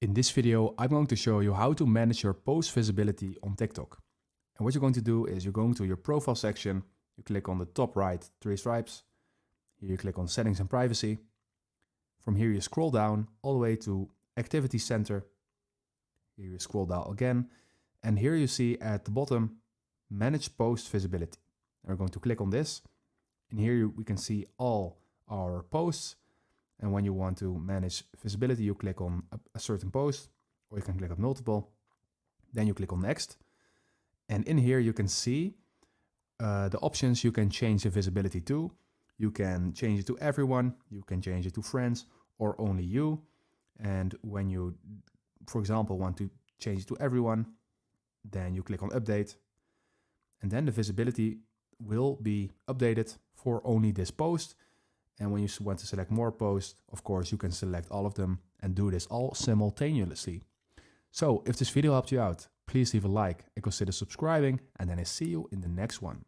In this video, I'm going to show you how to manage your post visibility on TikTok. And what you're going to do is you're going to your profile section, you click on the top right, three stripes. Here you click on settings and privacy. From here you scroll down all the way to activity center. Here you scroll down again. And here you see at the bottom, manage post visibility. And we're going to click on this. And here we can see all our posts. And when you want to manage visibility, you click on a certain post, or you can click on multiple. Then you click on next. And in here you can see the options you can change the visibility to. You can change it to everyone, you can change it to friends, or only you. And when you, for example, want to change it to everyone, then you click on update. And then the visibility will be updated for only this post. And when you want to select more posts, of course, you can select all of them and do this all simultaneously. So if this video helped you out, please leave a like and consider subscribing, and then I see you in the next one.